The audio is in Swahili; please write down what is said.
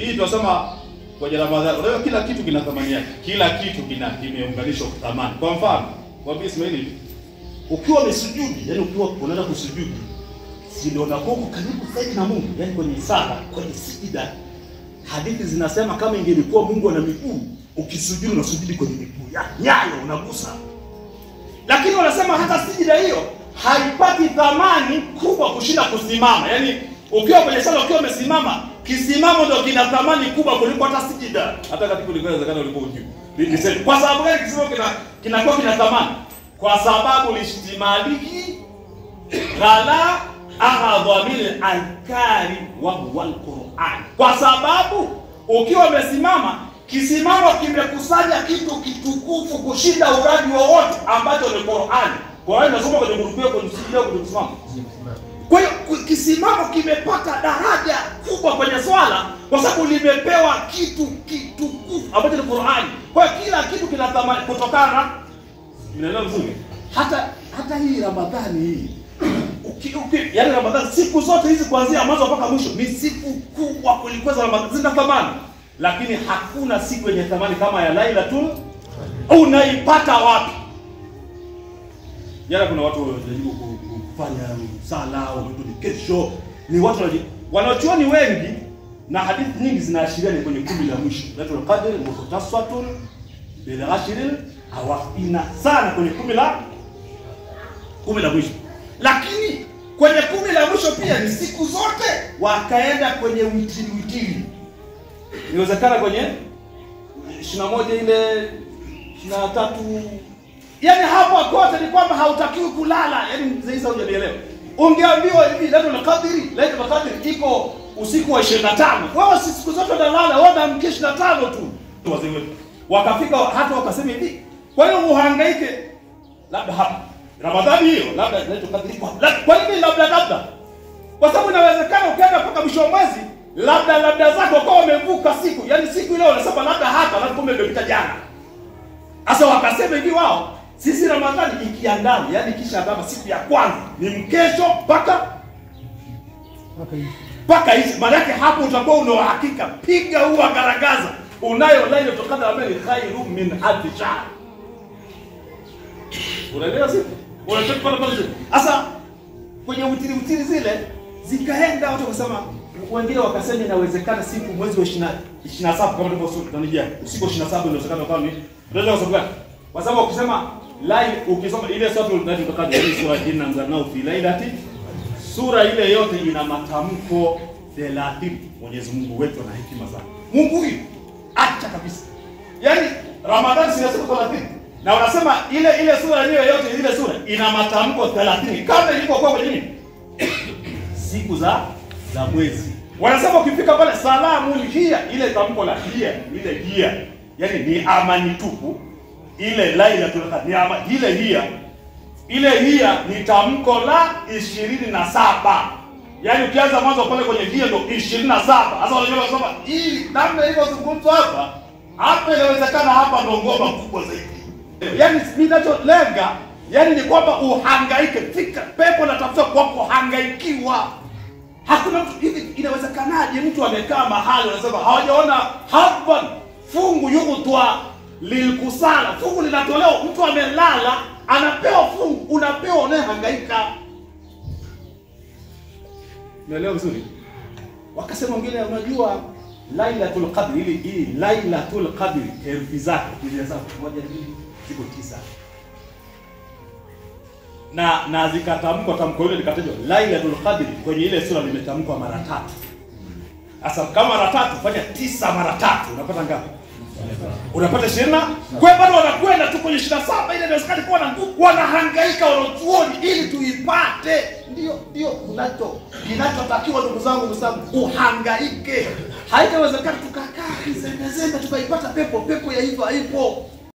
Hii tunasema kwa Ramadhani. Unajua kila kitu kina thamani yake. Kila kitu kimeunganishwa kwa thamani. Kwa mfano, kwa Ismaili, ukiwa umesujudu, yani ukiwa unaenda kusujudu, si ndio unakuwa karibu zaidi na Mungu, yani kwenye sala, kwenye sijida. Hadithi zinasema kama ingelikuwa Mungu ana miguu, ukisujudu unasujudu kwenye miguu ya nyayo unagusa. Lakini wanasema hata sijida hiyo haipati thamani kubwa kushinda kusimama. Yani ukiwa kwenye sala ukiwa umesimama, kisimamo ndio kina thamani kubwa kuliko hata sijida. Hata katika uliwezekana ulipo ujui. Kwa sababu gani kisimamo kinakuwa kina thamani? Kwa sababu lishtimaliki ghala ahadhamil alkari wa wal Qur'an. Kwa sababu ukiwa umesimama, kisimamo kimekusanya kitu kitukufu kushinda uradi wowote ambacho ni Qur'an. Qur'an inasoma kwenye mrukuu kwenye sijida kwenye kusimama. Kwa hiyo kisimamo kimepata daraja kubwa kwenye swala kwa sababu limepewa kitu kitukufu ambacho ni Qur'an. Kwa hiyo kila kitu kina thamani kutokana. Unaelewa vizuri? Hata hii Ramadhani hii. Yaani Ramadhani siku zote hizi kuanzia mwanzo mpaka mwisho ni siku kubwa kuliko za Ramadhani, zina thamani. Lakini hakuna siku yenye thamani kama ya Lailatul. Unaipata wapi? Jana kuna watu wanajaribu kufanya sala au kesho. Ni watu wanachuoni wengi na hadithi nyingi zinaashiria ni kwenye kumi la mwisho. Lailatul Qadr mukhtasatun bil ashril awaqina sana kwenye kumi la mwisho. Lakini kwenye kumi la mwisho pia ni siku zote wakaenda kwenye witiri. Inawezekana kwenye 21 ile 23. Yaani hapo kote ni kwamba hautakiwi kulala. Yaani mzee Isa hujanielewa. Ungeambiwa hivi Lailatul Qadr iko usiku wa 25. Wewe siku zote unalala, wewe unamkia 25 tu. Wazee wetu wakafika hata wakasema hivi. Kwa hiyo uhangaike labda hapa Ramadhani hiyo labda Lailatul Qadr kwa nini labda? Kwa sababu inawezekana ukaenda mpaka mwisho wa mwezi labda zako kwa umevuka siku. Yaani siku ile unasema labda hapa na kumbe imepita jana. Sasa wakasema hivi wao, sisi Ramadhani ikiandama, yani kisha kama siku ya kwanza ni mkesho mpaka hizi. Maana yake hapo utakuwa una uhakika, piga huwa garagaza. Unayo Lailatul Qadr ambayo ni khairu min alf shahr. Unaelewa sisi? Unachukua pale. Sasa kwenye utiri zile zikaenda watu wakasema, wengine wakasema inawezekana siku mwezi wa 27 kama tulivyosema usiku wa 27 inawezekana kwa nini? Unaweza kusema kwa sababu ukisema ukisoma ile sura tunataka sura Inna anzalnahu fi lailati, sura ile yote ina matamko 30. Mwenyezi Mungu wetu na hekima zake. Mungu huyu acha kabisa. Yaani Ramadhani si siku 30. Na unasema ile sura yenyewe yote ile sura ina matamko 30 kama ilivyokuwa kwenye nini? Siku za mwezi. Wanasema ukifika pale salamu hiya, ile tamko la hiya, ile hiya, yani ni amani tupu. Ile Lailatul Qadr ni amani, ile hiya ni tamko la 27. Yani ukianza mwanzo pale kwenye hiya ndo 27. Sasa wanasema hii namna hivyo zungumzo hapa inawezekana hapa ndo ngoma kubwa zaidi. Yani ninacholenga yani ni kwamba uhangaike, fika pepo na tafuta kwa kuhangaikiwa. Hakuna mtu hivi, inawezekanaje mtu amekaa mahali anasema hawajaona hapa fungu yutwa lilkusala, fungu linatolewa, mtu amelala anapewa fungu, unapewa unahangaika. Unaelewa vizuri? Wakasema wengine unajua Lailatul Qadr hii Lailatul Qadr herufi zake zilianza moja mbili ziko 9. Na zikatamkwa tamko hilo likatajwa Lailatul Qadr kwenye ile sura limetamkwa mara 3. Sasa kama mara 3 fanya 9 mara 3 unapata ngapi? Unapata 20. Kwa hiyo bado wanakwenda tu kwenye 27 ile inawezekana kuwa na nguvu, wanahangaika wanachuoni ili tuipate. Ndio kinachotakiwa ndugu zangu uhangaike. Haitawezekana tukakaa kizembezembe tukaipata pepo ya hivyo haipo.